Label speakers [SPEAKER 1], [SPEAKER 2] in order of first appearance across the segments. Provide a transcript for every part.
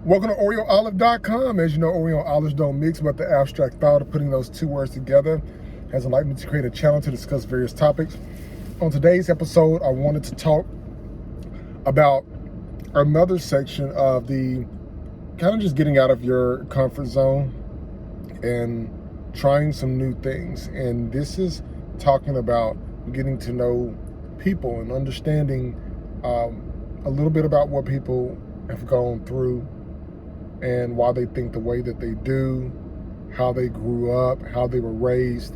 [SPEAKER 1] Welcome to OreoOlive.com. As you know, Oreo and olives don't mix, but the abstract thought of putting those two words together has enlightened me to create a channel to discuss various topics. On today's episode, I wanted to talk about another section of the kind of just getting out of your comfort zone and trying some new things. And this is talking about getting to know people and understanding a little bit about what people have gone through and why they think the way that they do, how they grew up, how they were raised.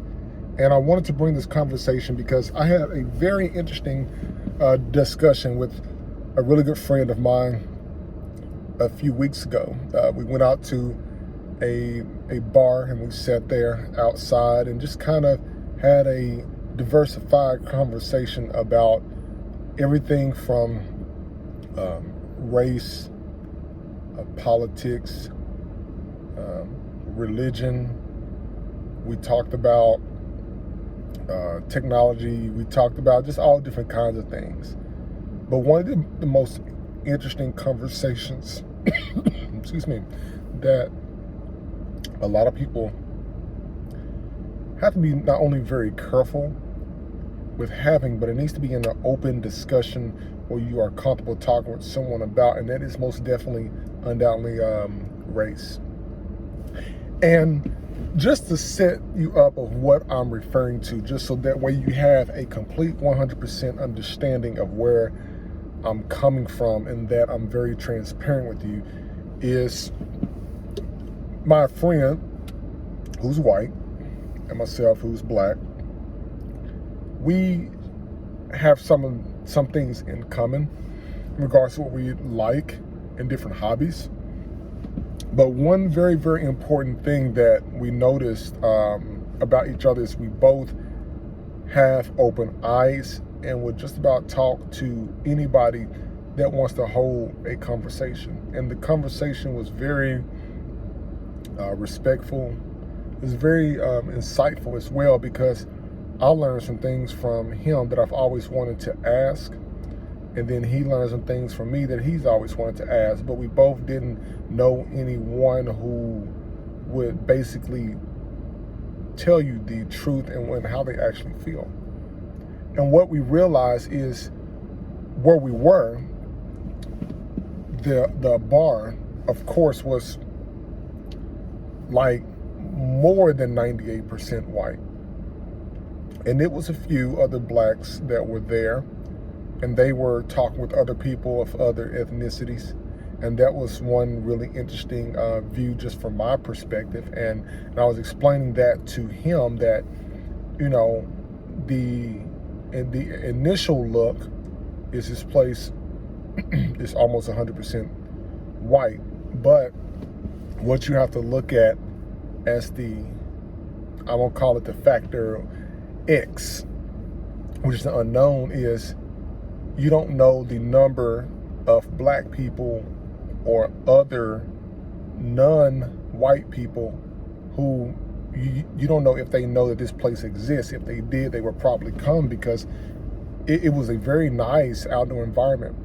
[SPEAKER 1] And I wanted to bring this conversation because I had a very interesting discussion with a really good friend of mine a few weeks ago. We went out to a bar and we sat there outside and just kind of had a diversified conversation about everything from race, politics, religion. We talked about technology. We talked about just all different kinds of things. But one of the most interesting conversations, excuse me, that a lot of people have to be not only very careful with having, but it needs to be in an open discussion where you are comfortable talking with someone about, and that is most definitely, undoubtedly, race. And just to set you up of what I'm referring to, just so that way you have a complete 100% understanding of where I'm coming from and that I'm very transparent with you, is my friend who's white and myself who's black. We have some things in common in regards to what we like and different hobbies. But one very, very important thing that we noticed about each other is we both have open eyes and would just about talk to anybody that wants to hold a conversation. And the conversation was very respectful. It was very insightful as well, because I learned some things from him that I've always wanted to ask. And then he learned some things from me that he's always wanted to ask. But we both didn't know anyone who would basically tell you the truth and how they actually feel. And what we realized is where we were, the bar, of course, was like more than 98% white. And it was a few other blacks that were there, and they were talking with other people of other ethnicities. And that was one really interesting view just from my perspective. And I was explaining that to him, that, you know, the initial look is this place is almost 100% white. But what you have to look at as I won't call it the factor X, which is the unknown, is you don't know the number of black people or other non-white people who you don't know if they know that this place exists. If they did, they would probably come, because it was a very nice outdoor environment.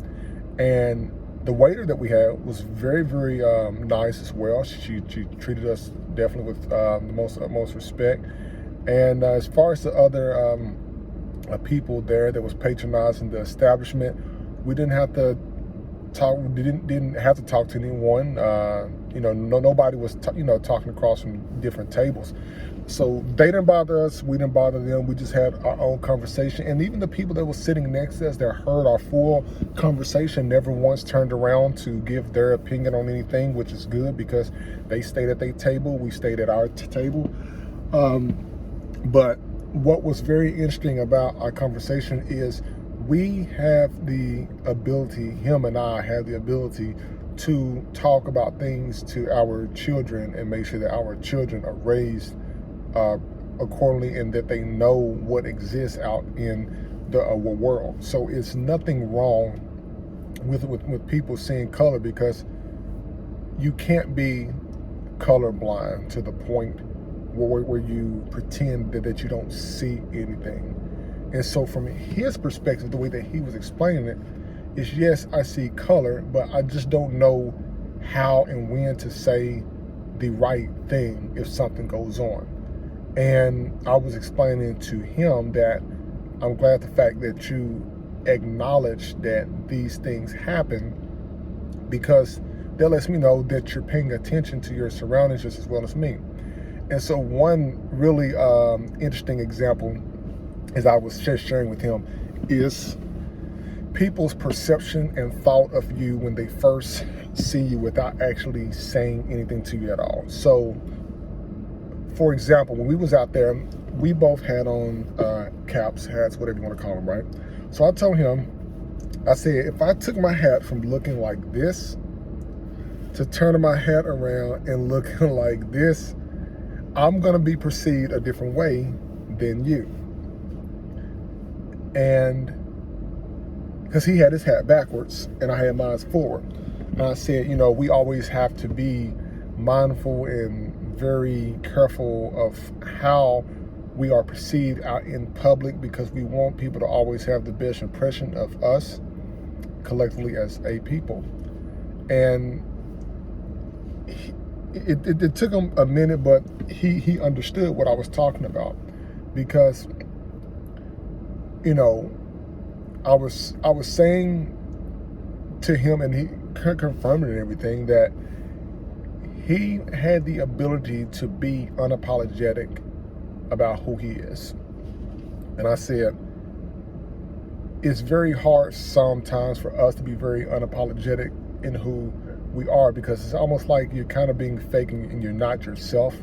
[SPEAKER 1] And the waiter that we had was very, very nice as well. She treated us definitely with the most respect. And as far as the other people there that was patronizing the establishment, we didn't have to talk. We didn't have to talk to anyone. Nobody was talking across from different tables. So they didn't bother us. We didn't bother them. We just had our own conversation. And even the people that were sitting next to us that heard our full conversation never once turned around to give their opinion on anything, which is good, because they stayed at their table. We stayed at our table. But what was very interesting about our conversation is we have the ability, him and I have the ability, to talk about things to our children and make sure that our children are raised accordingly, and that they know what exists out in the world. So it's nothing wrong with people seeing color, because you can't be colorblind to the point where you pretend that you don't see anything. And so from his perspective, the way that he was explaining it is, yes, I see color, but I just don't know how and when to say the right thing if something goes on. And I was explaining to him that I'm glad the fact that you acknowledge that these things happen, because that lets me know that you're paying attention to your surroundings just as well as me. And so one really interesting example, as I was just sharing with him, is people's perception and thought of you when they first see you without actually saying anything to you at all. So, for example, when we was out there, we both had on caps, hats, whatever you want to call them, right? So I told him, I said, if I took my hat from looking like this to turning my hat around and looking like this, I'm going to be perceived a different way than you. And because he had his hat backwards and I had mine forward. And I said, we always have to be mindful and very careful of how we are perceived out in public, because we want people to always have the best impression of us collectively as a people. And it took him a minute, but he understood what I was talking about, because I was saying to him, and he confirmed it and everything, that he had the ability to be unapologetic about who he is. And I said, it's very hard sometimes for us to be very unapologetic in who we are, because it's almost like you're kind of being fake and you're not yourself.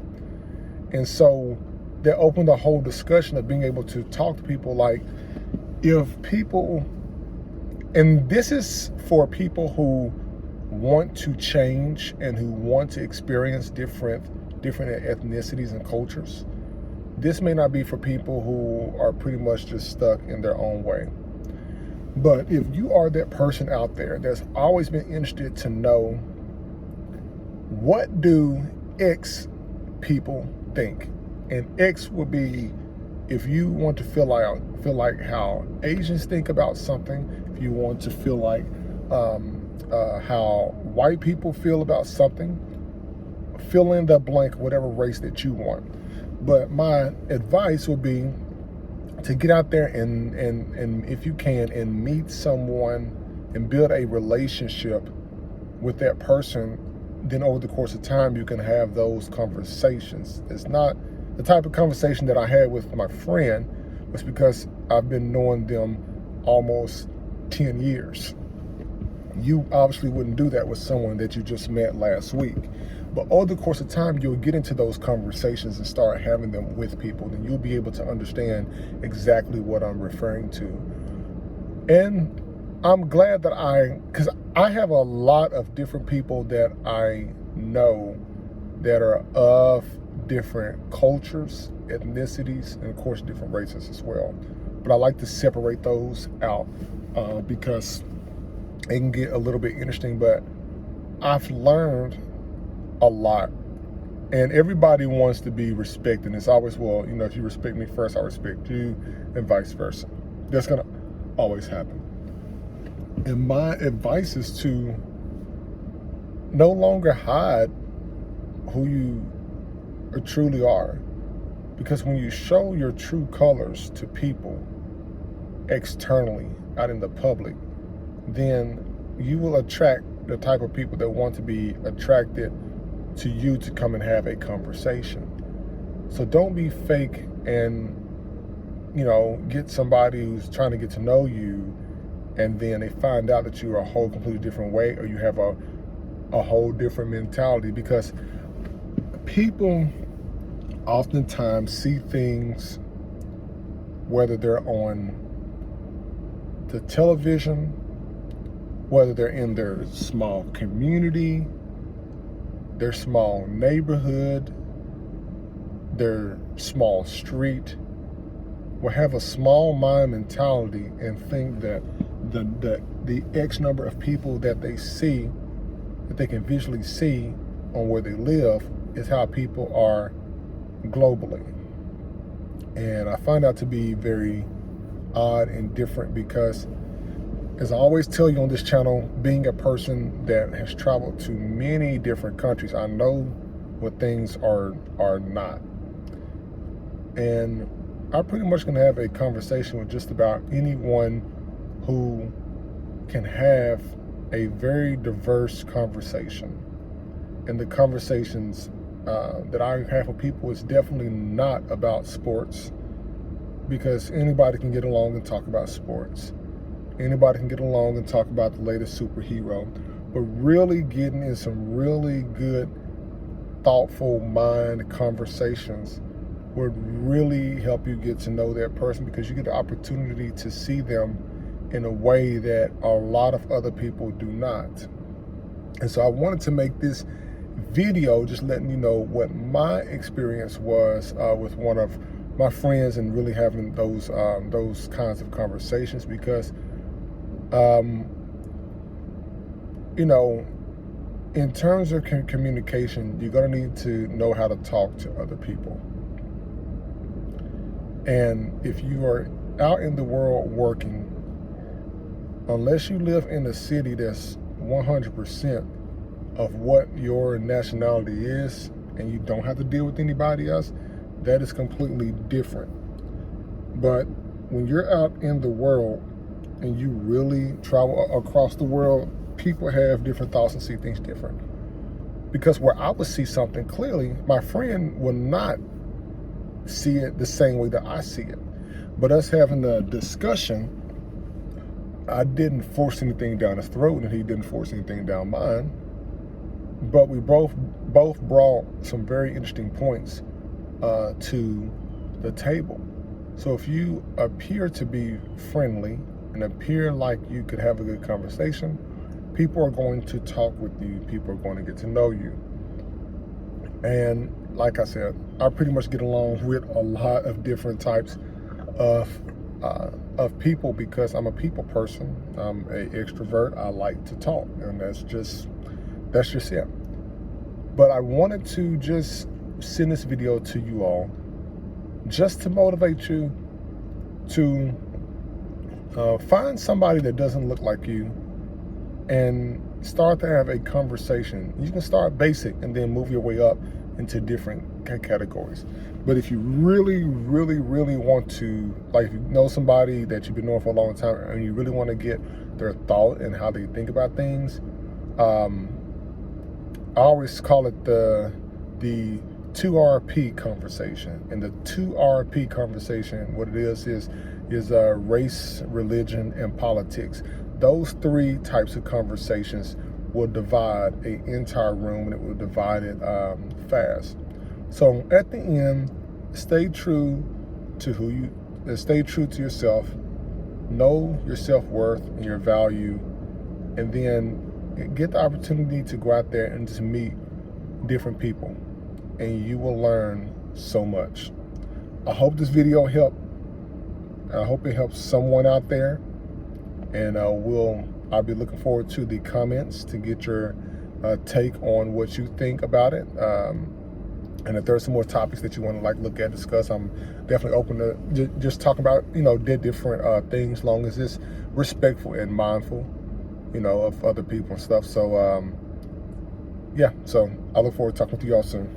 [SPEAKER 1] And so that opened a whole discussion of being able to talk to people, like, if people, and this is for people who want to change and who want to experience different ethnicities and cultures. This may not be for people who are pretty much just stuck in their own way. But if you are that person out there that's always been interested to know, what do X people think? And X would be, if you want to feel like how Asians think about something, if you want to feel like how white people feel about something, fill in the blank, whatever race that you want. But my advice would be to get out there and if you can, and meet someone and build a relationship with that person. Then over the course of time, you can have those conversations. It's not the type of conversation that I had with my friend, was because I've been knowing them almost 10 years. You obviously wouldn't do that with someone that you just met last week. But over the course of time, you'll get into those conversations and start having them with people. Then you'll be able to understand exactly what I'm referring to. And I'm glad that because I have a lot of different people that I know that are of different cultures, ethnicities, and of course different races as well. But I like to separate those out because it can get a little bit interesting. But I've learned a lot, and everybody wants to be respected. It's always, well, if you respect me first, I respect you, and vice versa. That's gonna always happen. And my advice is to no longer hide who you truly are, because when you show your true colors to people externally out in the public, then you will attract the type of people that want to be attracted to you to come and have a conversation. So don't be fake and get somebody who's trying to get to know you, and then they find out that you're a whole completely different way, or you have a whole different mentality. Because people oftentimes see things, whether they're on the television, whether they're in their small community, their small neighborhood, their small street, will have a small mind mentality and think that the X number of people that they see, that they can visually see on where they live, is how people are globally. And I find that to be very odd and different, because As I always tell you on this channel, being a person that has traveled to many different countries, I know what things are not. And I'm pretty much going to have a conversation with just about anyone who can have a very diverse conversation. And the conversations that I have with people is definitely not about sports, because anybody can get along and talk about sports. Anybody can get along and talk about the latest superhero. But really getting in some really good, thoughtful mind conversations would really help you get to know that person, because you get the opportunity to see them in a way that a lot of other people do not. And so I wanted to make this video just letting you know what my experience was with one of my friends, and really having those kinds of conversations, because you know, in terms of communication, you're going to need to know how to talk to other people. And if you are out in the world working, unless you live in a city that's 100% of what your nationality is, and you don't have to deal with anybody else, that is completely different. But when you're out in the world and you really travel across the world, people have different thoughts and see things different. Because where I would see something clearly, my friend will not see it the same way that I see it. But us having a discussion, I didn't force anything down his throat, and he didn't force anything down mine. But we both brought some very interesting points to the table. So if you appear to be friendly and appear like you could have a good conversation, people are going to talk with you. People are going to get to know you. And like I said, I pretty much get along with a lot of different types of people, because I'm a people person. I'm an extrovert. I like to talk, and that's just it. But I wanted to just send this video to you all, just to motivate you to find somebody that doesn't look like you and start to have a conversation. You can start basic and then move your way up into different categories. But if you really want to, like, if you know somebody that you've been knowing for a long time and you really want to get their thought and how they think about things, I always call it the 2RP conversation. And the 2RP conversation, what it is race, religion, and politics. Those three types of conversations will divide an entire room, and it will divide it fast. So at the end, stay true to stay true to yourself. Know your self-worth and your value, and then get the opportunity to go out there and just meet different people, and you will learn so much. I hope this video helped. I hope it helps someone out there, and I'll be looking forward to the comments to get your take on what you think about it. And if there's some more topics that you want to look at, discuss, I'm definitely open to just talk about different things, as long as it's respectful and mindful, of other people and stuff. So yeah, so I look forward to talking to you all soon.